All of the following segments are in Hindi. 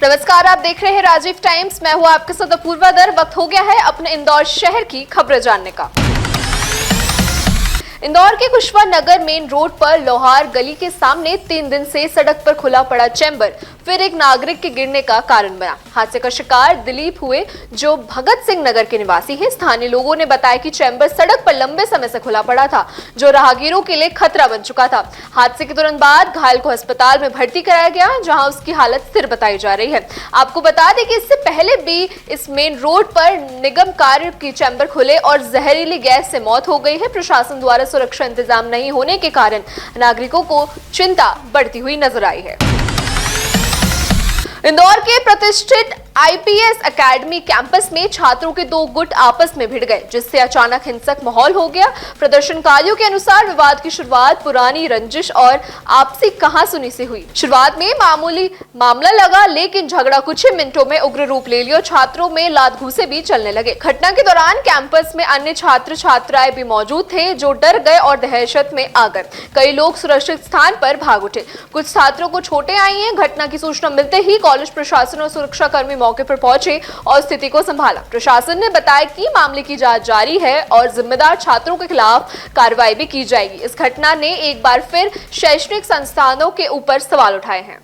नमस्कार, आप देख रहे हैं राजीव टाइम्स। मैं हूं आपके साथ अपूर्वा दर। वक्त हो गया है अपने इंदौर शहर की खबरें जानने का। इंदौर के कुशवा नगर मेन रोड पर लोहार गली के सामने 3 दिन से सड़क पर खुला पड़ा चैम्बर फिर एक नागरिक के गिरने का कारण बना। हादसे का शिकार दिलीप हुए, जो भगत सिंह नगर के निवासी हैं। स्थानीय लोगों ने बताया कि चैम्बर सड़क पर लंबे समय से खुला पड़ा था, जो राहगीरों के लिए खतरा बन चुका था। हादसे के तुरंत बाद घायल को अस्पताल में भर्ती कराया गया, जहां उसकी हालत स्थिर बताई जा रही है। आपको बता दें कि इससे पहले भी इस मेन रोड पर निगम कार्य की चैम्बर खुले और जहरीली गैस से मौत हो गई है। प्रशासन द्वारा सुरक्षा इंतजाम नहीं होने के कारण नागरिकों को चिंता बढ़ती हुई नजर आई है। इंदौर के प्रतिष्ठित आईपीएस एकेडमी कैंपस में छात्रों के 2 गुट आपस में भिड़ गए, जिससे अचानक हिंसक माहौल हो गया। प्रदर्शनकारियों के अनुसार विवाद की शुरुआत पुरानी रंजिश और आपसी कहासुनी से हुई। शुरुआत में मामूली मामला लगा, लेकिन झगड़ा कुछ ही मिनटों में उग्र रूप ले लिया। छात्रों में लात घूंसे भी चलने लगे। घटना के दौरान कैंपस में अन्य छात्र छात्राएं भी मौजूद थे, जो डर गए और दहशत में आ गए। कई लोग सुरक्षित स्थान पर भाग उठे। कुछ छात्रों को चोटें आई हैं। घटना की सूचना मिलते ही कॉलेज प्रशासन और सुरक्षा कर्मी मौके पर पहुंचे और स्थिति को संभाला। प्रशासन ने बताया कि मामले की जांच जारी है और जिम्मेदार छात्रों के खिलाफ कार्रवाई भी की जाएगी। इस घटना ने एक बार फिर शैक्षणिक संस्थानों के ऊपर सवाल उठाए हैं।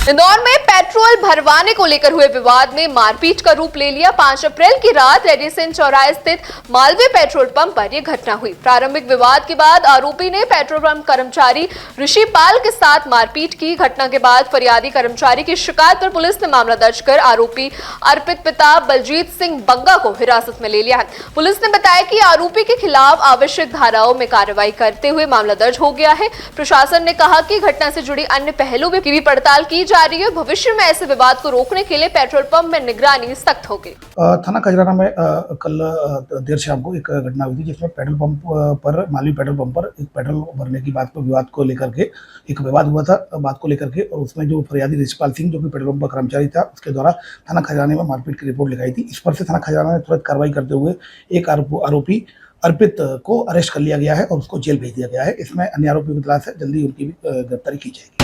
इंदौर में पेट्रोल भरवाने को लेकर हुए विवाद ने मारपीट का रूप ले लिया। 5 अप्रैल की रात रेडिसन चौराहे स्थित मालवीय पेट्रोल पंप पर यह घटना हुई। प्रारंभिक विवाद के बाद आरोपी ने पेट्रोल पंप कर्मचारी ऋषिपाल के साथ मारपीट की। घटना के बाद फरियादी कर्मचारी की शिकायत पर पुलिस ने मामला दर्ज कर आरोपी अर्पित पिता बलजीत सिंह बंगा को हिरासत में ले लिया है। पुलिस ने बताया कि आरोपी के खिलाफ आवश्यक धाराओं में कार्रवाई करते हुए मामला दर्ज हो गया है। प्रशासन ने कहा कि घटना से जुड़ी अन्य पहलुओं की भी पड़ताल की जा रही है। भविष्य में ऐसे विवाद को रोकने के लिए पेट्रोल पंप में निगरानी सख्त होगी। थाना खजराना में कल देर शाम को एक घटना हुई थी, जिसमें पेट्रोल पंप पर मालवीय पेट्रोल पंप पर एक पेट्रोल भरने की बात पर विवाद को लेकर के एक विवाद हुआ था। बात को लेकर के और उसमें जो फरियादी ऋषिपाल सिंह, जो कि पेट्रोल पंप का कर्मचारी था, उसके द्वारा थाना खजराने में मारपीट की रिपोर्ट लिखाई थी। इस पर से थाना खजराना ने तुरंत कार्रवाई करते हुए एक आरोपी अर्पित को अरेस्ट कर लिया गया है और उसको जेल भेज दिया गया है। इसमें अन्य आरोपियों की तलाश है, जल्दी उनकी भी गिरफ्तारी की जाएगी।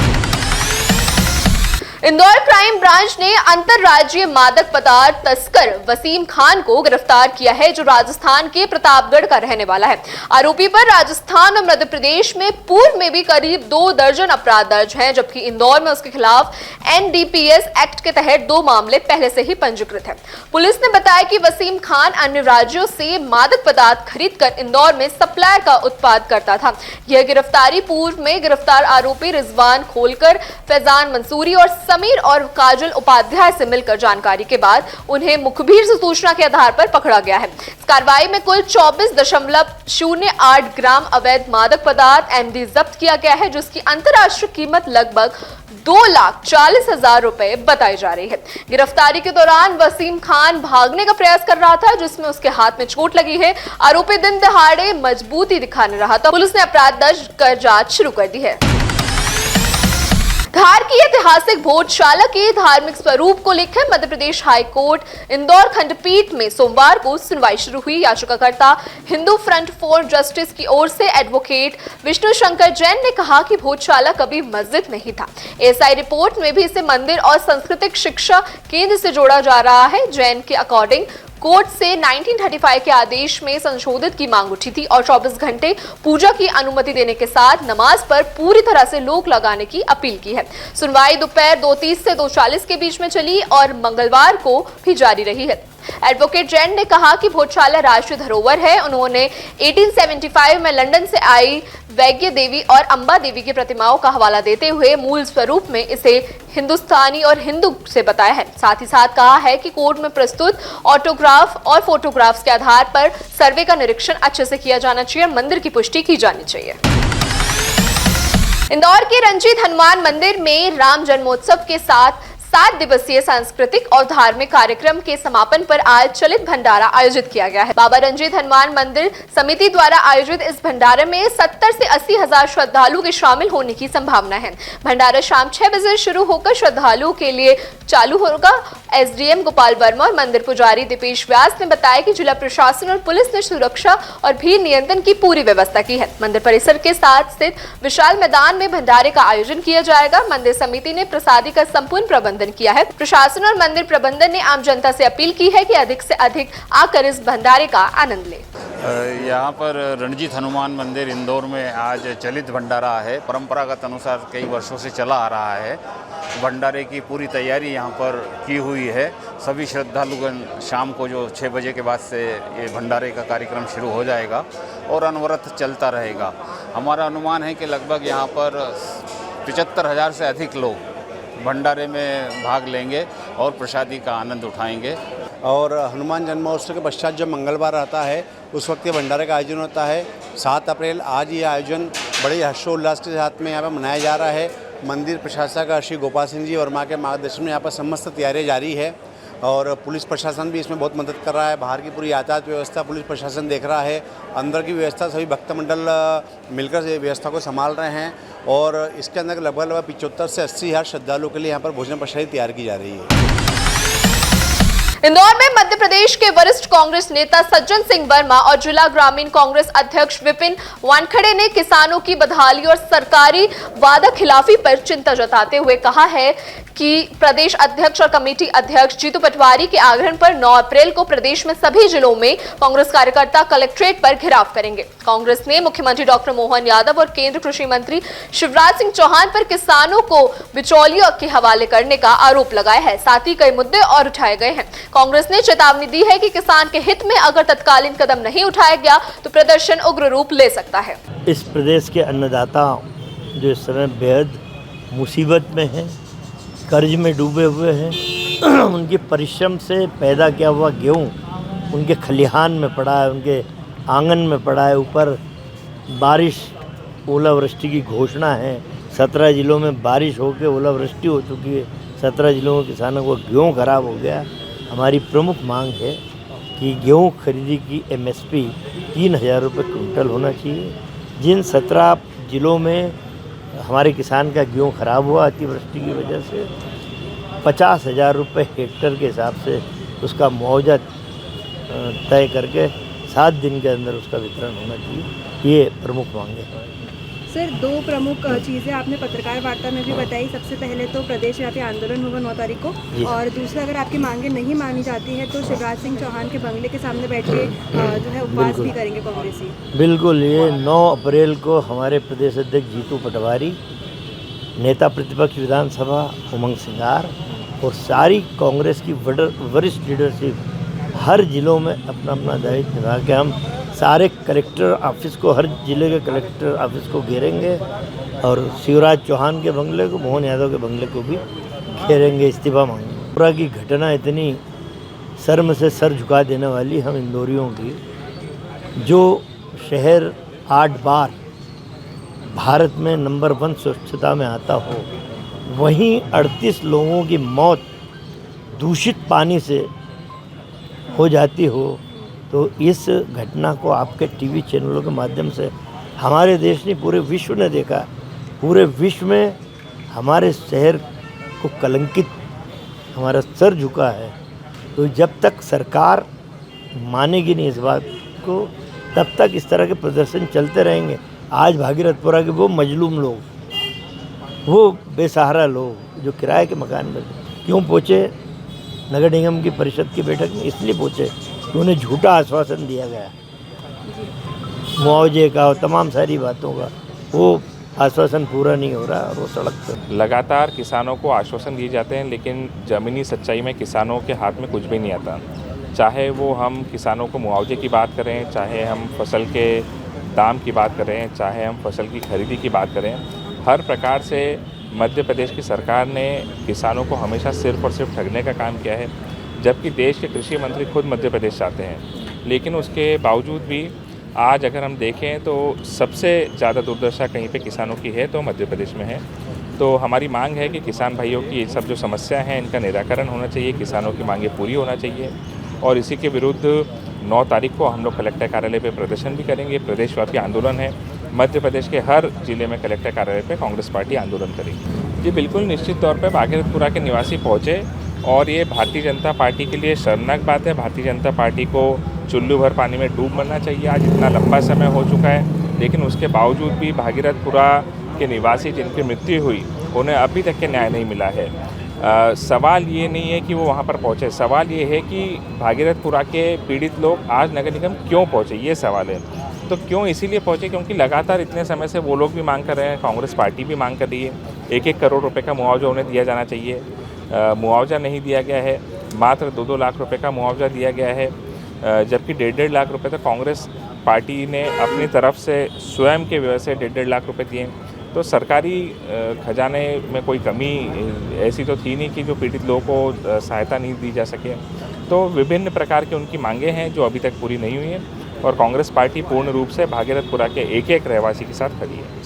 इंदौर क्राइम ब्रांच ने अंतरराज्यीय मादक पदार्थ तस्कर वसीम खान को गिरफ्तार किया है, जो राजस्थान के प्रतापगढ़ का रहने वाला है। आरोपी पर राजस्थान और मध्य प्रदेश में पूर्व में भी करीब 2 दर्जन अपराध दर्ज हैं, जबकि इंदौर में उसके खिलाफ एनडीपीएस एक्ट के तहत 2 मामले पहले से ही पंजीकृत हैं। पुलिस ने बताया कि वसीम खान अन्य राज्यों से मादक पदार्थ खरीदकर इंदौर में सप्लाई का उत्पाद करता था। यह गिरफ्तारी पूर्व में गिरफ्तार आरोपी रिजवान खोलकर, फैजान मंसूरी और समीर और काजल उपाध्याय से मिलकर जानकारी के बाद उन्हें मुखबिर से सूचना के आधार पर पकड़ा गया है। इस कार्रवाई में कुल 24.08 ग्राम अवैध मादक पदार्थ एमडी जब्त किया गया है, जिसकी अंतर्राष्ट्रीय कीमत लगभग 2,40,000 रुपए बताई जा रही है। गिरफ्तारी के दौरान वसीम खान भागने का प्रयास कर रहा था, जिसमें उसके हाथ में चोट लगी है। आरोपी दिन दहाड़े मजबूती दिखाने रहा था। पुलिस ने अपराध दर्ज कर जांच शुरू कर दी है। धार की ऐतिहासिक भोजशाला के धार्मिक स्वरूप को लेकर मध्य प्रदेश हाई कोर्ट इंदौर खंडपीठ में सोमवार को सुनवाई शुरू हुई। याचिकाकर्ता हिंदू फ्रंट फॉर जस्टिस की ओर से एडवोकेट विष्णु शंकर जैन ने कहा कि भोजशाला कभी मस्जिद नहीं था। एसआई रिपोर्ट में भी इसे मंदिर और सांस्कृतिक शिक्षा केंद्र से जोड़ा जा रहा है। जैन के अकॉर्डिंग कोर्ट से 1935 के आदेश में संशोधित की मांग उठी थी और 24 घंटे पूजा की अनुमति देने के साथ नमाज पर पूरी तरह से रोक लगाने की अपील की है। सुनवाई दोपहर 2:30 से 2:40 के बीच में चली और मंगलवार को भी जारी रही है। एडवोकेट जैन ने कहा कि भोजशाला राष्ट्रीय धरोहर है। उन्होंने 1875 में लंदन से आई वैद्य देवी और अंबा देवी की प्रतिमाओं का हवाला देते हुए मूल स्वरूप में इसे हिंदुस्तानी और हिंदू से बताया है। साथ ही साथ कहा है कि कोर्ट में प्रस्तुत ऑटोग्राफ और फोटोग्राफ्स के आधार पर सर्वे का निरीक्षण अच्छे से किया जाना चाहिए और मंदिर की पुष्टि की जानी चाहिए। इंदौर के रंजीत हनुमान मंदिर में राम जन्मोत्सव के साथ 7 दिवसीय सांस्कृतिक और धार्मिक कार्यक्रम के समापन पर आज चलित भंडारा आयोजित किया गया है। बाबा रंजीत हनुमान मंदिर समिति द्वारा आयोजित इस भंडारे में 70 से 80 हजार श्रद्धालु के शामिल होने की संभावना है। भंडारा शाम 6 बजे शुरू होकर श्रद्धालुओं के लिए चालू होगा। एसडीएम गोपाल वर्मा और मंदिर पुजारी दीपेश व्यास ने बताया कि जिला प्रशासन और पुलिस ने सुरक्षा और भीड़ नियंत्रण की पूरी व्यवस्था की है। मंदिर परिसर के साथ स्थित विशाल मैदान में भंडारे का आयोजन किया जाएगा। मंदिर समिति ने प्रसादी का संपूर्ण प्रबंधन किया है। प्रशासन और मंदिर प्रबंधन ने आम जनता से अपील की है कि अधिक से अधिक आकर इस भंडारे का आनंद ले। यहाँ पर रणजीत हनुमान मंदिर इंदौर में आज चलित भंडारा है। परंपरागत अनुसार कई वर्षों से चला आ रहा है। भंडारे की पूरी तैयारी यहाँ पर की हुई है। सभी श्रद्धालुगण शाम को जो 6 बजे के बाद से ये भंडारे का कार्यक्रम शुरू हो जाएगा और अनवरत चलता रहेगा। हमारा अनुमान है कि लगभग यहाँ पर 75,000 से अधिक लोग भंडारे में भाग लेंगे और प्रसादी का आनंद उठाएंगे। और हनुमान जन्मोत्सव के पश्चात जब मंगलवार आता है उस वक्त ये भंडारे का आयोजन होता है। 7 अप्रैल आज ये आयोजन बड़े हर्षोल्लास के साथ में यहाँ पर मनाया जा रहा है। मंदिर प्रशासक श्री गोपाल सिंह जी वर्मा के मार्गदर्शन में यहाँ पर समस्त तैयारियाँ जारी है और पुलिस प्रशासन भी इसमें बहुत मदद कर रहा है। बाहर की पूरी यातायात व्यवस्था पुलिस प्रशासन देख रहा है। अंदर की व्यवस्था सभी भक्त मंडल मिलकर व्यवस्था को संभाल रहे हैं और इसके अंदर लगभग 75 से 80,000 श्रद्धालुओं के लिए यहाँ पर भोजन प्रसादी तैयार की जा रही है। इंदौर में मध्य प्रदेश के वरिष्ठ कांग्रेस नेता सज्जन सिंह वर्मा और जिला ग्रामीण कांग्रेस अध्यक्ष विपिन वानखड़े ने किसानों की बदहाली और सरकारी वादा खिलाफी पर चिंता जताते हुए कहा है कि प्रदेश अध्यक्ष और कमेटी अध्यक्ष जीतू पटवारी के आग्रह पर 9 अप्रैल को प्रदेश में सभी जिलों में कांग्रेस कार्यकर्ता कलेक्ट्रेट पर घेराव करेंगे। कांग्रेस ने मुख्यमंत्री डॉक्टर मोहन यादव और केंद्र कृषि मंत्री शिवराज सिंह चौहान पर किसानों को बिचौलियों के हवाले करने का आरोप लगाया है। साथ ही कई मुद्दे और उठाए गए हैं। कांग्रेस ने चेतावनी दी है कि किसान के हित में अगर तत्कालीन कदम नहीं उठाया गया तो प्रदर्शन उग्र रूप ले सकता है। इस प्रदेश के अन्नदाता जो इस समय बेहद मुसीबत में हैं, कर्ज में डूबे हुए हैं, उनके परिश्रम से पैदा किया हुआ गेहूँ उनके खलिहान में पड़ा है, उनके आंगन में पड़ा है। ऊपर बारिश ओलावृष्टि की घोषणा है। 17 जिलों में बारिश होकर ओलावृष्टि हो चुकी है। 17 जिलों में किसानों को गेहूँ खराब हो गया। हमारी प्रमुख मांग है कि गेहूँ खरीदी की MSP 3,000 रुपये कुंटल होना चाहिए। जिन 17 जिलों में हमारे किसान का गेहूँ खराब हुआ अतिवृष्टि की वजह से 50,000 रुपये हेक्टर के हिसाब से उसका मुआवजा तय करके 7 दिन के अंदर उसका वितरण होना चाहिए। ये प्रमुख मांग है। सर, 2 प्रमुख चीज़ें आपने पत्रकार वार्ता में भी बताई। सबसे पहले तो प्रदेश व्यापी आंदोलन होगा 9 तारीख को, और दूसरा अगर आपकी मांगें नहीं मानी जाती है तो शिवराज सिंह चौहान के बंगले के सामने बैठ के जो है उपवास भी करेंगे कांग्रेसी। बिल्कुल, ये 9 अप्रैल को हमारे प्रदेश अध्यक्ष जीतू पटवारी, नेता प्रतिपक्ष विधानसभा उमंग सिंगार और सारी कांग्रेस की वरिष्ठ लीडरशिप हर जिलों में अपना अपना दायित्व निभा के हम सारे कलेक्टर ऑफिस को, हर जिले के कलेक्टर ऑफिस को घेरेंगे और शिवराज चौहान के बंगले को, मोहन यादव के बंगले को भी घेरेंगे, इस्तीफा मांगेंगे। पूरा की घटना इतनी सर में से सर झुका देने वाली हम इंदौरियों की, जो शहर 8 बार भारत में नंबर 1 स्वच्छता में आता हो, वहीं 38 लोगों की मौत दूषित पानी से हो जाती हो, तो इस घटना को आपके टीवी चैनलों के माध्यम से हमारे देश ने, पूरे विश्व ने देखा। पूरे विश्व में हमारे शहर को कलंकित, हमारा सर झुका है। तो जब तक सरकार मानेगी नहीं इस बात को, तब तक इस तरह के प्रदर्शन चलते रहेंगे। आज भागीरथपुरा के वो मजलूम लोग, वो बेसहारा लोग जो किराए के मकान में क्यों पहुँचे नगर निगम की परिषद की बैठक में? इसलिए पहुँचे कि उन्हें झूठा आश्वासन दिया गया मुआवजे का और तमाम सारी बातों का। वो आश्वासन पूरा नहीं हो रहा और वो सड़क पर लगातार किसानों को आश्वासन दिए जाते हैं, लेकिन ज़मीनी सच्चाई में किसानों के हाथ में कुछ भी नहीं आता। चाहे वो हम किसानों को मुआवजे की बात करें, चाहे हम फसल के दाम की बात करें, चाहे हम फसल की खरीदी की बात करें, हर प्रकार से मध्य प्रदेश की सरकार ने किसानों को हमेशा सिर्फ और सिर्फ ठगने का काम किया है। जबकि देश के कृषि मंत्री खुद मध्य प्रदेश आते हैं, लेकिन उसके बावजूद भी आज अगर हम देखें तो सबसे ज़्यादा दुर्दशा कहीं पे किसानों की है तो मध्य प्रदेश में है। तो हमारी मांग है कि किसान भाइयों की ये सब जो समस्या हैं इनका निराकरण होना चाहिए, किसानों की मांगें पूरी होना चाहिए और इसी के विरुद्ध 9 तारीख को हम लोग कलेक्टर कार्यालय पे प्रदर्शन भी करेंगे। प्रदेशव्यापी आंदोलन है, मध्य प्रदेश के हर जिले में कलेक्टर कार्यालय पे कांग्रेस पार्टी आंदोलन करेगी। जी बिल्कुल, निश्चित तौर पर भागीरथपुरा के निवासी पहुँचे और ये भारतीय जनता पार्टी के लिए शर्मनाक बात है। भारतीय जनता पार्टी को चुल्लू भर पानी में डूब मरना चाहिए। आज इतना लंबा समय हो चुका है, लेकिन उसके बावजूद भी भागीरथपुरा के निवासी जिनकी मृत्यु हुई उन्हें अभी तक के न्याय नहीं मिला है। सवाल ये नहीं है कि वो वहाँ पर पहुँचे, सवाल ये है कि भागीरथपुरा के पीड़ित लोग आज नगर निगम क्यों पहुँचे, ये सवाल है। तो क्यों इसीलिए पहुँचे क्योंकि लगातार इतने समय से वो लोग भी मांग कर रहे हैं, कांग्रेस पार्टी भी मांग कर रही है। 1-1 करोड़ रुपए का मुआवजा उन्हें दिया जाना चाहिए। मुआवजा नहीं दिया गया है, मात्र 2-2 लाख रुपए का मुआवजा दिया गया है, जबकि 1.5 लाख रुपए तो कांग्रेस पार्टी ने अपनी तरफ से स्वयं के व्यय से 1.5 लाख रुपए दिए। तो सरकारी खजाने में कोई कमी ऐसी तो थी नहीं कि जो पीड़ित लोगों को सहायता नहीं दी जा सके। तो विभिन्न प्रकार की उनकी मांगे हैं जो अभी तक पूरी नहीं हुई हैं, और कांग्रेस पार्टी पूर्ण रूप से भागीरथपुरा के एक-एक रहवासी के साथ खड़ी है।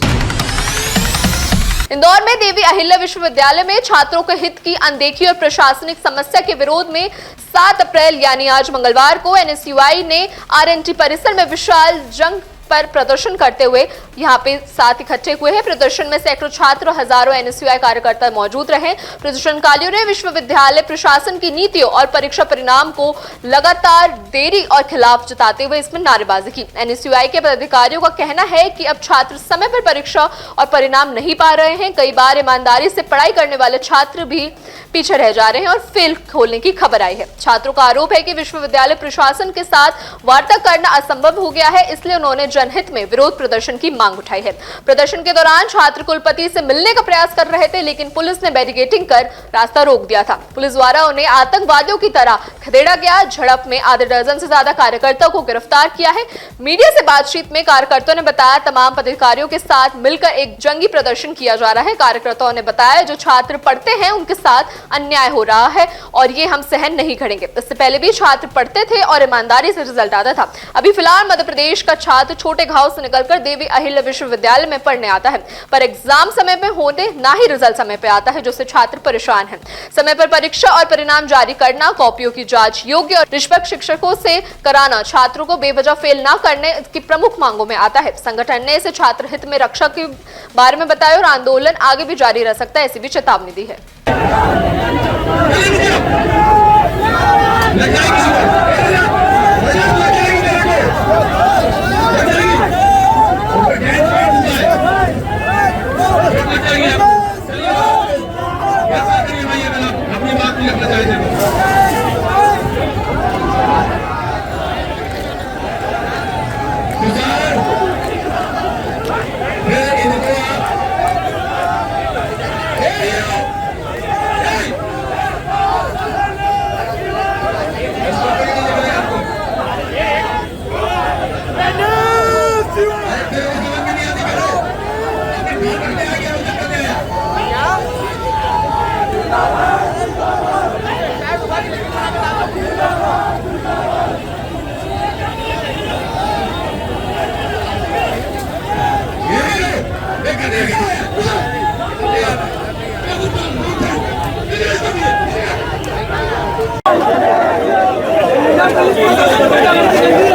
इंदौर में देवी अहिल्या विश्वविद्यालय में छात्रों के हित की अनदेखी और प्रशासनिक समस्या के विरोध में 7 अप्रैल यानी आज मंगलवार को एनएसयूआई ने आरएनटी परिसर में विशाल जंग पर प्रदर्शन करते हुए यहां पे साथ इकट्ठे हुए हैं। प्रदर्शन में सैकड़ों छात्र और हजारों एनएसयूआई कार्यकर्ता मौजूद रहे। प्रदर्शनकारियों ने विश्वविद्यालय प्रशासन की नीतियों और परीक्षा परिणाम को लगातार देरी और खिलाफ जताते हुए इसमें नारेबाजी की। एनएसयूआई के पदाधिकारियों का कहना है कि अब छात्र समय पर परीक्षा और परिणाम नहीं पा रहे हैं। कई बार ईमानदारी से पढ़ाई करने वाले छात्र भी पीछे रह जा रहे हैं और फेल खोलने की खबर आई है। छात्रों का आरोप है कि विश्वविद्यालय प्रशासन के साथ वार्ता करना असंभव हो गया है, इसलिए उन्होंने जनहित में विरोध प्रदर्शन की मांग उठाई है। प्रदर्शन के दौरान छात्र कुलपति से मिलने का प्रयास कर रहे थे, लेकिन पुलिस ने बैरिकेडिंग कर रास्ता रोक दिया था। पुलिस द्वारा उन्हें आतंकवादियों की तरह खदेड़ा गया। झड़प में आधे दर्जन से ज्यादा कार्यकर्ताओं को गिरफ्तार किया है। मीडिया से बातचीत में कार्यकर्ताओं ने बताया तमाम पदाधिकारियों के साथ मिलकर एक जंगी प्रदर्शन किया जा रहा है। कार्यकर्ताओं ने बताया जो छात्र पढ़ते हैं उनके साथ अन्याय हो रहा है और ये हम सहन नहीं करेंगे। इससे पहले भी छात्र पढ़ते थे और ईमानदारी से रिजल्ट आता था। अभी फिलहाल मध्य प्रदेश का छात्र छोटे घाव से निकलकर देवी अहिल्या विश्वविद्यालय में पढ़ने आता है, पर एग्जाम समय पे होने ना ही रिजल्ट समय पे आता है, जिससे छात्र परेशान हैं। समय पर परीक्षा और परिणाम जारी करना, कॉपियों की जांच योग्य और निष्पक्ष शिक्षकों से कराना छात्रों को बेवजह फेल न करने की प्रमुख मांगों में आता है। संगठन ने इसे छात्र हित में रक्षा के बारे में बताया और आंदोलन आगे भी जारी रह सकता है, ऐसी भी चेतावनी दी है।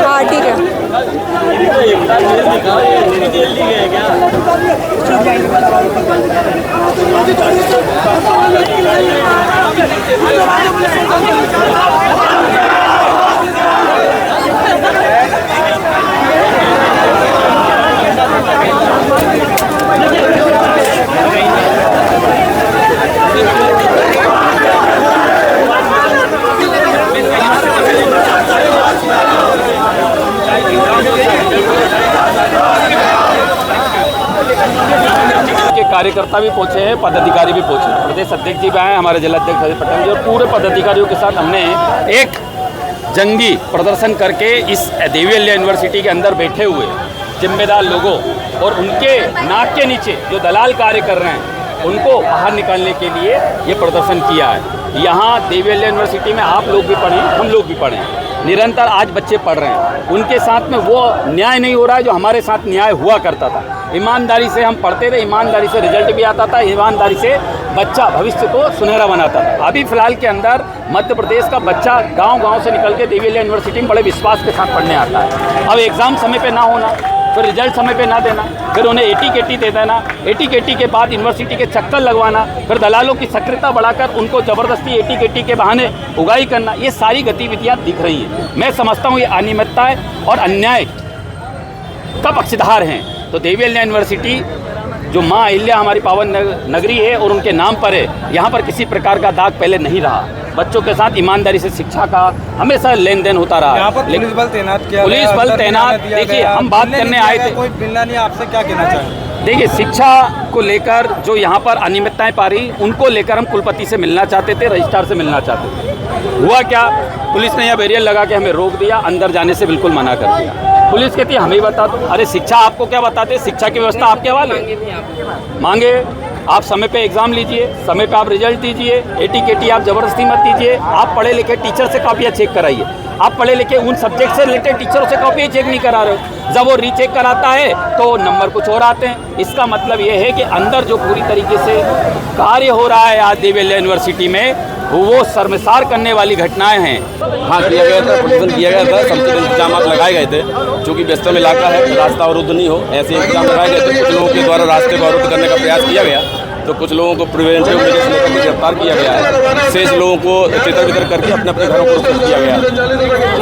हाँ ठीक है। कार्यकर्ता भी पहुंचे हैं, पदाधिकारी भी पहुंचे हैं। प्रदेश अध्यक्ष जी भी आए, हमारे जिला अध्यक्ष अजय पटेल जी और पूरे पदाधिकारियों के साथ हमने एक जंगी प्रदर्शन करके इस देवी अहिल्या यूनिवर्सिटी के अंदर बैठे हुए जिम्मेदार लोगों और उनके नाक के नीचे जो दलाल कार्य कर रहे हैं उनको बाहर निकालने के लिए ये प्रदर्शन किया है। यहाँ देवी अहिल्या यूनिवर्सिटी में आप लोग भी पढ़ें, हम लोग भी पढ़ें, निरंतर आज बच्चे पढ़ रहे हैं। उनके साथ में वो न्याय नहीं हो रहा है जो हमारे साथ न्याय हुआ करता था। ईमानदारी से हम पढ़ते थे, ईमानदारी से रिजल्ट भी आता था, ईमानदारी से बच्चा भविष्य को सुनहरा बनाता था। अभी फिलहाल के अंदर मध्य प्रदेश का बच्चा गांव-गांव से निकल के देवी अहिल्या यूनिवर्सिटी में बड़े विश्वास के साथ पढ़ने आता है। अब एग्ज़ाम समय पे ना होना, फिर रिजल्ट समय पे ना देना, फिर उन्हें एटी दे देना, एटी के बाद यूनिवर्सिटी के चक्कर लगवाना, फिर दलालों की सक्रियता बढ़ाकर उनको ज़बरदस्ती एटी के बहाने उगाही करना, ये सारी गतिविधियाँ दिख रही हैं। मैं समझता हूँ ये अनियमितताएँ और अन्याय का पक्षधार हैं। तो देवी अहिल्या यूनिवर्सिटी जो माँ अहिल्या हमारी पावन नगरी है और उनके नाम पर है, यहाँ पर किसी प्रकार का दाग पहले नहीं रहा। बच्चों के साथ ईमानदारी से शिक्षा का हमेशा लेन देन होता रहा। यहाँ पर पुलिस बल तैनात किया, पुलिस बल तैनात, देखिए हम बात करने आए थे, कोई मिलना नहीं, आपसे क्या कहना चाहें? देखिए शिक्षा को लेकर जो यहाँ पर अनियमितताएं पा रही, उनको लेकर हम कुलपति से मिलना चाहते थे, रजिस्ट्रार से मिलना चाहते थे। हुआ क्या, पुलिस ने यहाँ बैरियर लगा के हमें रोक दिया, अंदर जाने से बिल्कुल मना कर दिया। पुलिस कहती है हमें बता दो। अरे शिक्षा आपको क्या बताते, शिक्षा की व्यवस्था आपके हवाले मांगे। आप समय पे एग्ज़ाम लीजिए, समय पे आप रिजल्ट दीजिए, एटी आप ज़बरदस्ती मत दीजिए। आप पढ़े लिखे टीचर से कॉपियाँ चेक कराइए। आप पढ़े लिखे उन सब्जेक्ट से रिलेटेड टीचरों से कॉपियाँ चेक नहीं करा रहे हो। जब वो रीचेक कराता है तो नंबर कुछ और आते हैं। इसका मतलब ये है कि अंदर जो पूरी तरीके से कार्य हो रहा है आज देवी अहिल्या यूनिवर्सिटी में, वो शर्मसार करने वाली घटनाएं हैं। हाँ, किया गया था, प्रदर्शन किया गया था, समुचित इंतजाम लगाए गए थे। चूँकि व्यस्तम इलाका है, रास्ता अवरुद्ध नहीं हो, ऐसे इंतजाम लगाए गए थे। कुछ लोगों के द्वारा रास्ते को अवरुद्ध करने का प्रयास किया गया, तो कुछ लोगों को प्रिवेंटिव मेजर्स लेकर गिरफ्तार किया गया है। शेष लोगों को तितर बितर करके अपने अपने घरों को रुख किया गया है।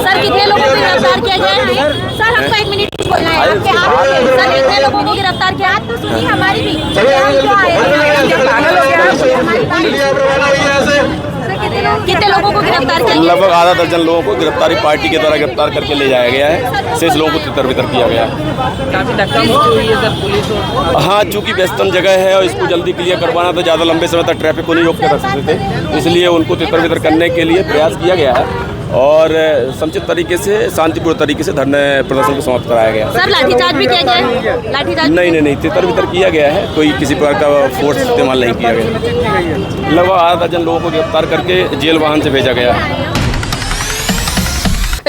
सर कितने लोगों को गिरफ्तार किया गया है? सर हमको 1 मिनट बोलना है आपके हाथ में। सर कितने लोगों को गिरफ्तार किया? तो सुनिए हमारी भी कितने लोगों को गिरफ्तार किया? लगभग आधा दर्जन लोगों को गिरफ्तारी पार्टी के द्वारा गिरफ्तार करके ले जाया गया है। शेष लोगों को तितर बितर किया गया है। हाँ, चूँकि व्यस्तम जगह है और इसको जल्दी क्लियर करवाना तो ज़्यादा लंबे समय तक ट्रैफिक को नहीं रोक कर रख सकते थे, इसलिए उनको तितर बितर करने के लिए प्रयास किया गया है और समुचित तरीके से, शांतिपूर्ण तरीके से धरने प्रदर्शन को समाप्त कराया गया। सर लाठीचार्ज भी किया गया है? लाठीचार्ज नहीं, तितर बितर किया गया है, कोई किसी प्रकार का फोर्स इस्तेमाल नहीं किया गया। लगभग आधा दर्जन लोगों को गिरफ्तार करके जेल वाहन से भेजा गया है।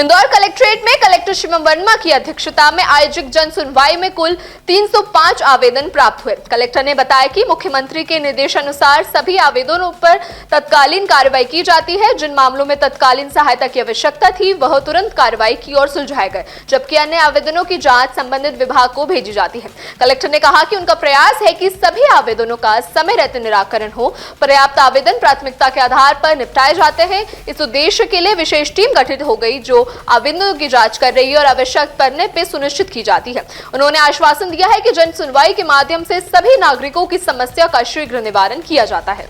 इंदौर कलेक्ट्रेट में कलेक्टर शिवम वर्मा की अध्यक्षता में आयोजित जन सुनवाई में कुल 305 आवेदन प्राप्त हुए। कलेक्टर ने बताया कि मुख्यमंत्री के निर्देशानुसार सभी आवेदनों पर तत्कालीन कार्रवाई की जाती है। जिन मामलों में तत्कालीन सहायता की आवश्यकता थी वह तुरंत कार्रवाई की और सुलझाए गए, जबकि अन्य आवेदनों की जांच संबंधित विभाग को भेजी जाती है। कलेक्टर ने कहा कि उनका प्रयास है कि सभी आवेदनों का समय रहते निराकरण हो। पर्याप्त आवेदन प्राथमिकता के आधार पर निपटाए जाते हैं। इस उद्देश्य के लिए विशेष टीम गठित हो गई जो आवेदनों की जांच कर रही है और आवश्यक पड़ने पे सुनिश्चित की जाती है। उन्होंने आश्वासन दिया है कि जन सुनवाई के माध्यम से सभी नागरिकों की समस्या का शीघ्र निवारण किया जाता है।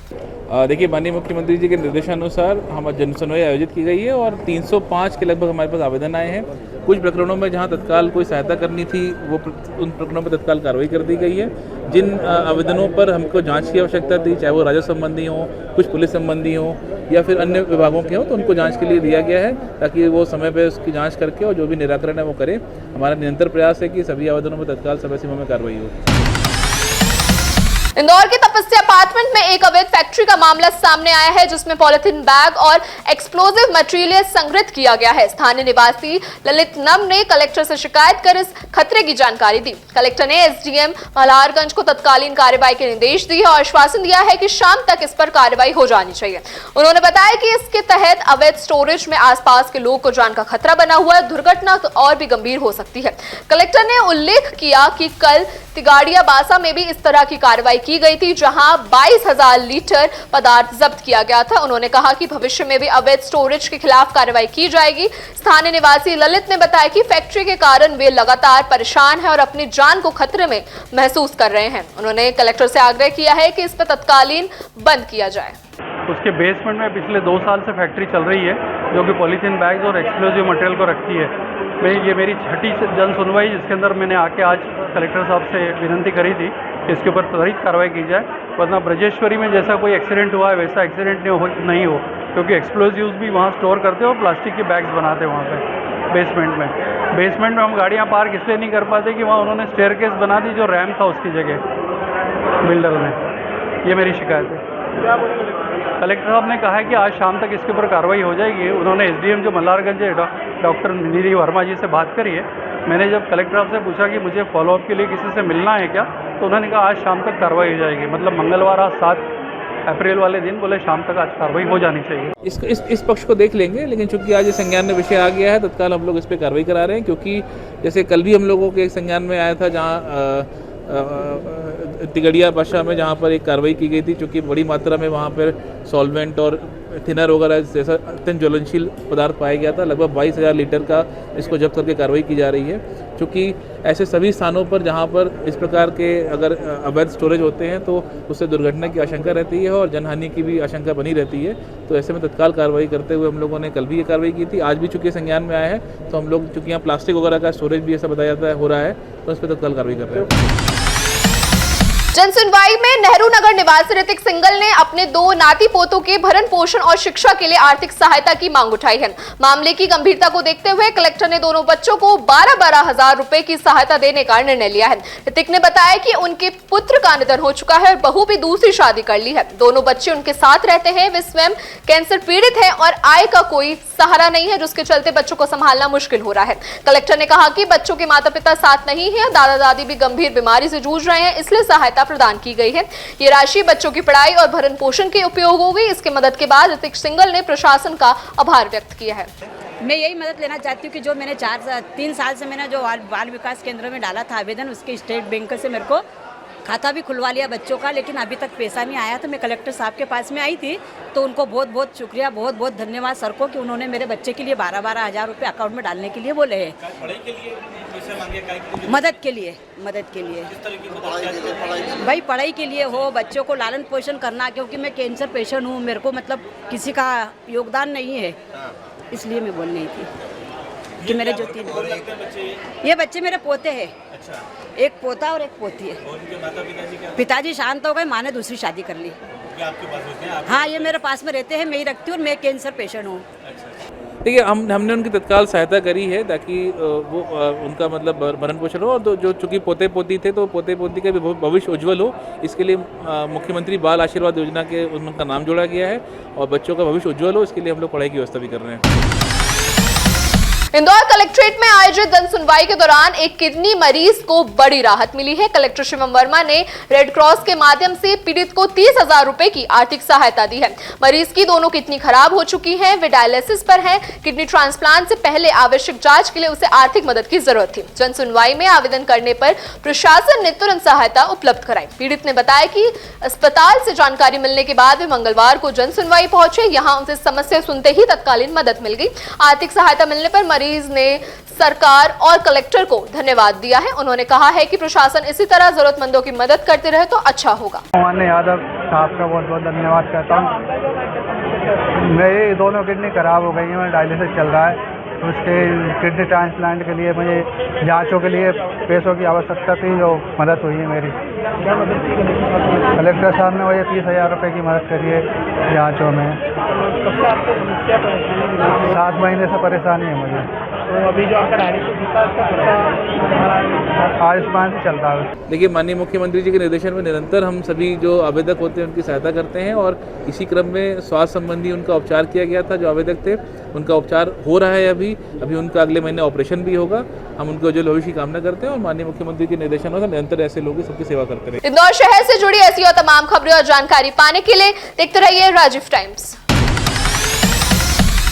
देखिए, माननीय मुख्यमंत्री जी के निर्देशानुसार हमारी जन सुनवाई आयोजित की गई है और 305 के लगभग हमारे पास आवेदन आए हैं। कुछ प्रकरणों में जहां तत्काल कोई सहायता करनी थी वो उन प्रकरणों पर तत्काल कार्रवाई कर दी गई है। जिन आवेदनों पर हमको जांच की आवश्यकता थी, चाहे वो राजस्व संबंधी हो, कुछ पुलिस संबंधी हो या फिर अन्य विभागों के हो, तो उनको जांच के लिए दिया गया है ताकि वो समय पर उसकी जांच करके और जो भी निराकरण है वो करें। हमारा निरंतर प्रयास है कि सभी आवेदनों पर तत्काल समय सीमा में कार्रवाई हो। इंदौर के तपस्या अपार्टमेंट में एक अवैध फैक्ट्री का मामला सामने आया है, जिसमें पॉलिथीन बैग और एक्सप्लोजिव मटेरियल संग्रहित किया गया है। स्थानीय निवासी ललित नम ने कलेक्टर से शिकायत कर इस खतरे की जानकारी दी। कलेक्टर ने एसडीएम मल्हारगंज को तत्कालीन कार्रवाई के निर्देश दिए और आश्वासन दिया है कि शाम तक इस पर कार्रवाई हो जानी चाहिए। उन्होंने बताया कि इसके तहत अवैध स्टोरेज में आसपास के लोगों को जान का खतरा बना हुआ है, दुर्घटना और भी गंभीर हो सकती है। कलेक्टर ने उल्लेख किया कि कल तिगाड़िया बासा में भी इस तरह की कार्रवाई की गई थी, जहां 22,000 लीटर पदार्थ जब्त किया गया था। उन्होंने कहा कि भविष्य में भी अवैध स्टोरेज के खिलाफ कार्रवाई की जाएगी। स्थानीय निवासी ललित ने बताया कि फैक्ट्री के कारण वे लगातार परेशान हैं और अपनी जान को खतरे में महसूस कर रहे हैं। उन्होंने कलेक्टर से आग्रह किया है कि इस पर तत्कालीन बंद किया जाए। उसके बेसमेंट में पिछले 2 साल से फैक्ट्री चल रही है जो कि पॉलीथीन बैग्स और एक्सप्लोजिव मटेरियल को रखती है। ये मेरी छठी जन सुनवाई जिसके अंदर मैंने आके आज कलेक्टर साहब से विनती करी थी कि इसके ऊपर त्वरित कार्रवाई की जाए, वरना ब्रजेश्वरी में जैसा कोई एक्सीडेंट हुआ है वैसा एक्सीडेंट नहीं हो, क्योंकि एक्सप्लोजिव्स भी वहाँ स्टोर करते हैं और प्लास्टिक के बैग्स बनाते हैं वहाँ पे बेसमेंट में हम गाड़ियाँ पार्क इसलिए नहीं कर पाते कि वहाँ उन्होंने स्टेयरकेस बना दी जो रैम्प था उसकी जगह बिल्डर ने। ये मेरी शिकायत है। कलेक्टर साहब ने कहा है कि आज शाम तक इसके ऊपर कार्रवाई हो जाएगी। उन्होंने एसडीएम जो मल्हारगंज है डॉक्टर निधि वर्मा जी से बात करी है। मैंने जब कलेक्टर साहब से पूछा कि मुझे फॉलोअप के लिए किसी से मिलना है क्या, तो उन्होंने कहा आज शाम तक कार्रवाई हो जाएगी। मतलब मंगलवार आज 7 अप्रैल वाले दिन बोले शाम तक आज कार्रवाई हो जानी चाहिए। इस पक्ष को देख लेंगे, लेकिन चूंकि आज ये संज्ञान में विषय आ गया है, तत्काल हम लोग इस पर कार्रवाई करा रहे हैं। क्योंकि जैसे कल भी हम लोगों के एक संज्ञान में आया था जहाँ तिगड़िया भाषा में जहाँ पर एक कार्रवाई की गई थी, चूँकि बड़ी मात्रा में वहाँ पर सॉल्वेंट और थिनर वगैरह जैसा अत्यंत ज्वलनशील पदार्थ पाया गया था। लगभग 22,000 लीटर का इसको जब्त करके कार्रवाई की जा रही है। चूँकि ऐसे सभी स्थानों पर जहाँ पर इस प्रकार के अगर अवैध स्टोरेज होते हैं तो उससे दुर्घटना की आशंका रहती है और जनहानि की भी आशंका बनी रहती है। तो ऐसे में तत्काल कार्रवाई करते हुए हम लोगों ने कल भी ये कार्रवाई की थी। आज भी चूँकि संज्ञान में आया है तो हम लोग चूँकि यहाँ प्लास्टिक वगैरह का स्टोरेज भी ऐसा बताया जाता है हो रहा है, तो इस पर तत्काल कार्रवाई कर रहे हैं। जनसुनवाई में नेहरू नगर निवासी ऋतिक सिंगल ने अपने 2 नाती पोतों के भरण पोषण और शिक्षा के लिए आर्थिक सहायता की मांग उठाई है। मामले की गंभीरता को देखते हुए कलेक्टर ने दोनों बच्चों को 12-12 हजार रुपए की सहायता देने का निर्णय लिया है। ऋतिक ने बताया कि उनके पुत्र का निधन हो चुका है और बहू भी दूसरी शादी कर ली है। दोनों बच्चे उनके साथ रहते हैं। वे स्वयं कैंसर पीड़ित है और आय का कोई सहारा नहीं है, जिसके चलते बच्चों को संभालना मुश्किल हो रहा है। कलेक्टर ने कहा कि बच्चों के माता पिता साथ नहीं है, दादा दादी भी गंभीर बीमारी से जूझ रहे हैं, इसलिए सहायता प्रदान की गई है। ये राशि बच्चों की पढ़ाई और भरण पोषण के उपयोग होगी। इसके मदद के बाद ऋतिक सिंगल ने प्रशासन का आभार व्यक्त किया है। मैं यही मदद लेना चाहती हूँ कि जो मैंने 3 साल से मैंने जो बाल विकास केंद्र में डाला था आवेदन, उसके स्टेट बैंक से मेरे को खाता भी खुलवा लिया बच्चों का, लेकिन अभी तक पैसा नहीं आया। तो मैं कलेक्टर साहब के पास में आई थी, तो उनको बहुत बहुत शुक्रिया, बहुत बहुत धन्यवाद सर को कि उन्होंने मेरे बच्चे के लिए 12-12 हजार रुपये अकाउंट में डालने के लिए बोले हैं। मदद के लिए भाई पढ़ाई के लिए हो, बच्चों को लालन पोषण करना, क्योंकि मैं कैंसर पेशेंट हूँ, मेरे को मतलब किसी का योगदान नहीं है, इसलिए मैं बोल रही थी कि मेरे जो 3 ये बच्चे मेरे पोते हैं। अच्छा। एक पोता और एक पोती है। पिताजी शांत हो गए, माँ ने दूसरी शादी कर ली। आपके पास होते हैं? हाँ, ये मेरे पास में रहते हैं, मैं ही रखती हूँ और मैं कैंसर पेशेंट हूँ। देखिए, हमने उनकी तत्काल सहायता करी है ताकि वो उनका मतलब भरण पोषण हो, और जो चूँकि पोते पोती थे तो पोते पोती का भी भविष्य उज्जवल हो, इसके लिए मुख्यमंत्री बाल आशीर्वाद योजना के उनका नाम जोड़ा गया है और बच्चों का भविष्य उज्जवल हो, इसके लिए हम लोग पढ़ाई की व्यवस्था भी कर रहे हैं। इंदौर कलेक्ट्रेट में आयोजित जनसुनवाई के दौरान एक किडनी मरीज को बड़ी राहत मिली है। कलेक्टर शिवम वर्मा ने रेड क्रॉस के माध्यम से पीड़ित को 30,000 रुपए की आर्थिक सहायता दी है। मरीज की दोनों किडनी खराब हो चुकी हैं, वे डायलिसिस पर हैं। किडनी ट्रांसप्लांट से पहले आवश्यक जांच के लिए उसे आर्थिक मदद की जरूरत थी। जनसुनवाई में आवेदन करने पर प्रशासन ने तुरंत सहायता उपलब्ध कराई। पीड़ित ने बताया कि अस्पताल से जानकारी मिलने के बाद वे मंगलवार को जनसुनवाई पहुंचे। यहाँ उनसे समस्या सुनते ही तत्कालीन मदद मिल गई। आर्थिक सहायता मिलने पर मरीज ने सरकार और कलेक्टर को धन्यवाद दिया है। उन्होंने कहा है कि प्रशासन इसी तरह जरूरतमंदों की मदद करते रहे तो अच्छा होगा। मोहन यादव साहब का बहुत बहुत धन्यवाद करता हूँ। मेरी दोनों किडनी खराब हो गई हैं, डायलिसिस चल रहा है, उसके किडनी ट्रांसप्लांट के लिए मुझे जांचों के लिए पैसों की आवश्यकता थी, जो मदद हुई है मेरी। कलेक्टर साहब ने मुझे 30,000 रुपये की मदद करी है जांचों में। 7 महीने से परेशानी है मुझे। तो अभी जो आपका डायलिसिस होता है उसका खर्चा आयुष्मान से चलता है। देखिए, माननीय मुख्यमंत्री जी के निर्देशन में निरंतर हम सभी जो आवेदक होते हैं उनकी सहायता करते हैं, और इसी क्रम में स्वास्थ्य संबंधी उनका उपचार किया गया था। जो आवेदक थे उनका उपचार हो रहा है अभी उनका अगले महीने ऑपरेशन भी होगा। हम उनके उज्जवल भविष्य की कामना करते हैं और माननीय मुख्यमंत्री के निर्देशन से निरंतर ऐसे लोगों की सबकी सेवा करते रहे। इंदौर शहर से जुड़ी ऐसी और तमाम खबरें और जानकारी पाने के लिए देखते रहिए राजीव टाइम्स।